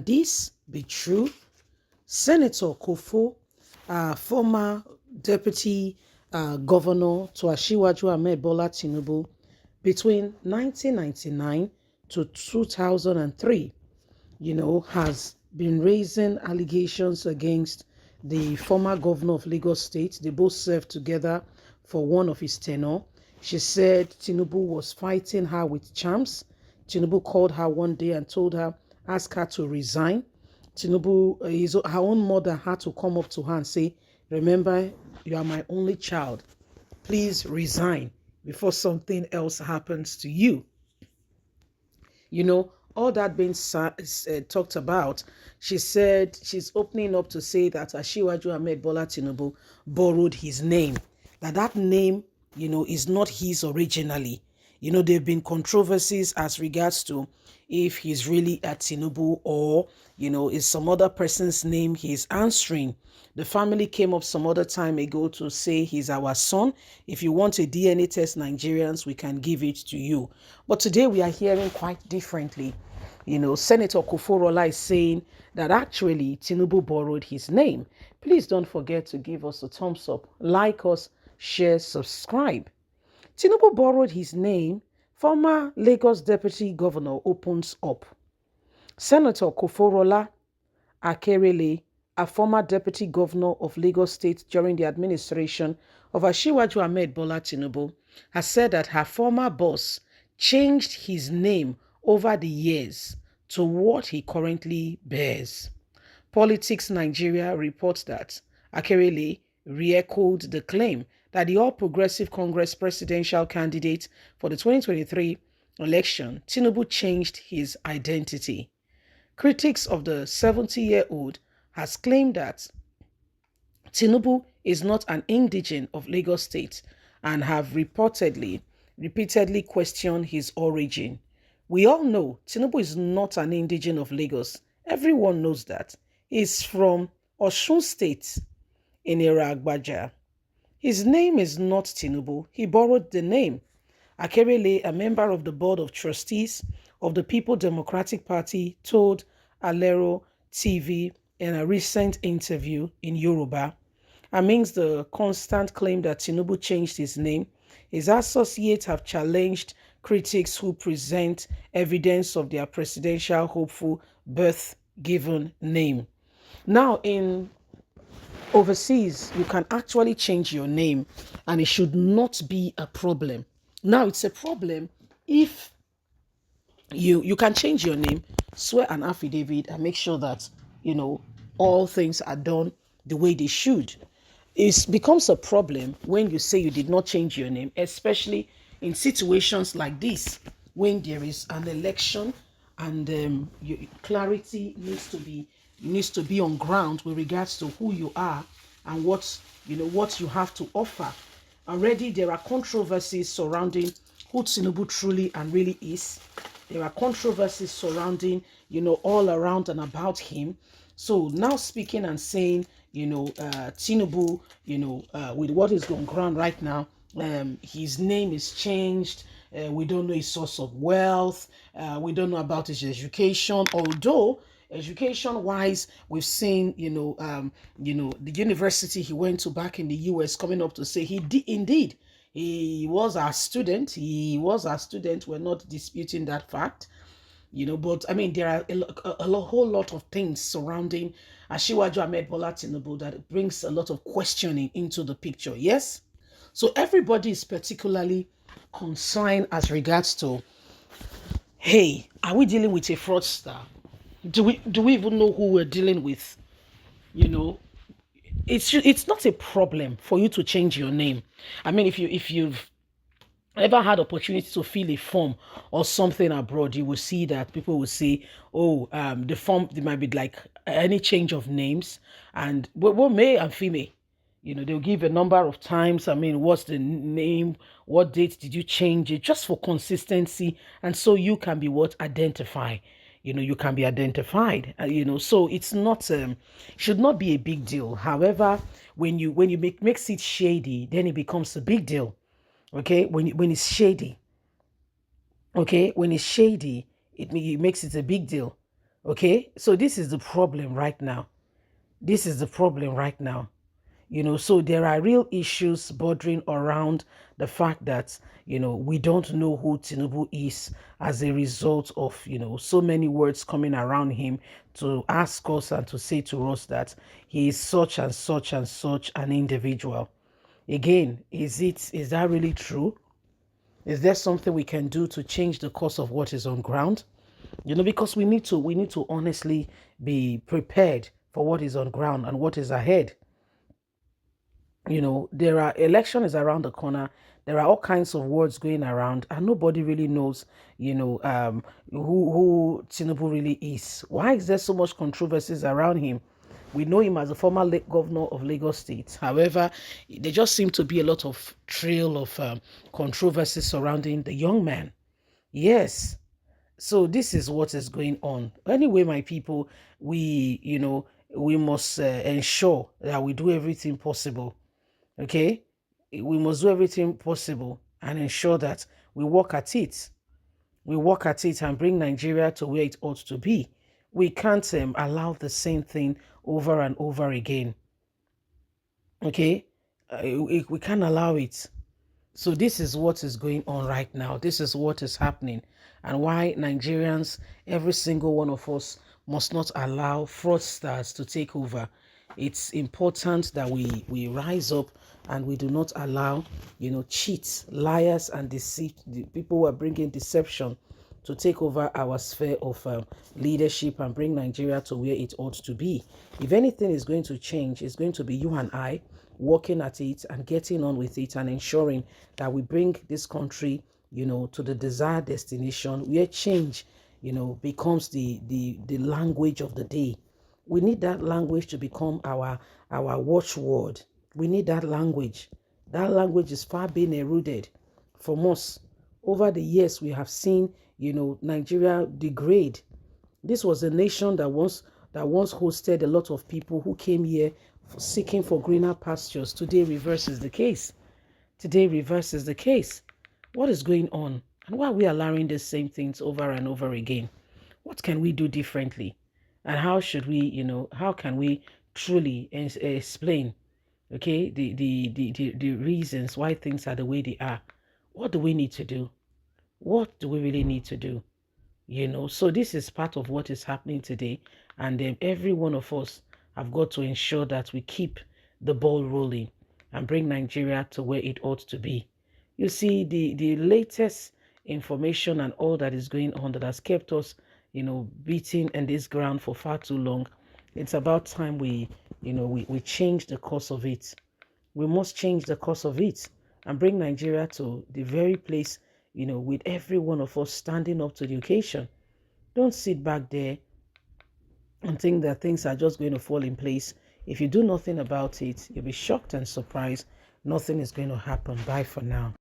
This be true? Senator Kofo, former deputy governor to Asiwaju Ahmed Bola Tinubu, between 1999 to 2003, has been raising allegations against the former governor of Lagos State. They both served together for one of his tenure. She said Tinubu was fighting her with charms. Tinubu called her one day and told her, ask her to resign. Tinubu, her own mother had to come up to her and say, remember, you are my only child. Please resign before something else happens to you. All that being talked about, she said she's opening up to say that Asiwaju Ahmed Bola Tinubu borrowed his name. That name, is not his originally. There have been controversies as regards to if he's really at Tinubu or, is some other person's name he's answering. The family came up some other time ago to say he's our son. If you want a DNA test, Nigerians, we can give it to you. But today we are hearing quite differently. Senator Koforola is saying that actually Tinubu borrowed his name. Please don't forget to give us a thumbs up, like us, share, subscribe. Tinubu borrowed his name. Former Lagos Deputy Governor opens up. Senator Koforola Akerele, a former Deputy Governor of Lagos State during the administration of Asiwaju Ahmed Bola Tinubu, has said that her former boss changed his name over the years to what he currently bears. Politics Nigeria reports that Akerele re-echoed the claim that the All Progressive Congress presidential candidate for the 2023 election, Tinubu, changed his identity. Critics of the 70-year-old has claimed that Tinubu is not an indigene of Lagos State and have repeatedly questioned his origin. We all know Tinubu is not an indigene of Lagos. Everyone knows that. He's from Osun State in Iragbaja. His name is not Tinubu. He borrowed the name. Akerele, a member of the Board of Trustees of the People Democratic Party, told Alero TV in a recent interview in Yoruba. Amidst the constant claim that Tinubu changed his name, his associates have challenged critics who present evidence of their presidential hopeful birth-given name. Now, in overseas, you can actually change your name and it should not be a problem. Now, it's a problem if you can change your name, swear an affidavit, and make sure that, all things are done the way they should. It becomes a problem when you say you did not change your name, especially in situations like this, when there is an election and clarity needs to be on ground with regards to who you are and what you have to offer. Already there are controversies surrounding who Tinubu truly and really is. There are controversies surrounding, all around and about him. So now speaking and saying, Tinubu, with what is going on right now, his name is changed. We don't know his source of wealth. We don't know about his education. Although education-wise, we've seen, the university he went to back in the US coming up to say he did indeed. He was our student. We're not disputing that fact. But I mean, there are a whole lot of things surrounding Asiwaju Ahmed Bola Tinubu that brings a lot of questioning into the picture. Yes, so everybody is particularly concerned as regards to, hey, are we dealing with a fraudster? Do we even know who we're dealing with? It's not a problem for you to change your name. I mean, if you've ever had opportunity to fill a form or something abroad, you will see that people will say, oh, the form, there might be like any change of names and what male and female, they'll give a number of times. I mean, what's the name? What date did you change it? Just for consistency. And so you can be identify, you can be identified, so it's not, should not be a big deal. However, when you makes it shady, then it becomes a big deal. Okay, when it's shady, okay, when it's shady, it makes it a big deal. Okay, so this is the problem right now. This is the problem right now. So there are real issues bordering around the fact that, we don't know who Tinubu is as a result of, so many words coming around him to ask us and to say to us that he is such and such and such an individual. Again, is that really true? Is there something we can do to change the course of what is on ground? Because we need to honestly be prepared for what is on ground and what is ahead. There are election is around the corner. There are all kinds of words going around, and nobody really knows, who Tinubu really is. Why is there so much controversies around him? We know him as a former governor of Lagos State. However, there just seem to be a lot of trail of controversy surrounding the young man. Yes. So this is what is going on. Anyway, my people, we must ensure that we do everything possible. Okay, we must do everything possible and ensure that we work at it. We work at it and bring Nigeria to where it ought to be. We can't allow the same thing over and over again. Okay, we can't allow it. So this is what is going on right now. This is what is happening, and why Nigerians, every single one of us, must not allow fraudsters to take over. It's important that we rise up and we do not allow, cheats, liars, and deceit, the people who are bringing deception to take over our sphere of leadership and bring Nigeria to where it ought to be. If anything is going to change, it's going to be you and I working at it and getting on with it and ensuring that we bring this country, to the desired destination where change, becomes the language of the day. We need that language to become our watchword. We need that language. That language is far being eroded from us. Over the years, we have seen, Nigeria degrade. This was a nation that once hosted a lot of people who came here seeking for greener pastures. Today reverses the case. Today reverses the case. What is going on? And why are we allowing the same things over and over again? What can we do differently? And how should we, how can we truly explain, okay, the reasons why things are the way they are? What do we need to do? What do we really need to do? So this is part of what is happening today, and then every one of us have got to ensure that we keep the ball rolling and bring Nigeria to where it ought to be. You see, the latest information and all that is going on that has kept us, beating in this ground for far too long. It's about time we change the course of it. We must change the course of it and bring Nigeria to the very place, with every one of us standing up to the occasion. Don't sit back there and think that things are just going to fall in place. If you do nothing about it, you'll be shocked and surprised. Nothing is going to happen. Bye for now.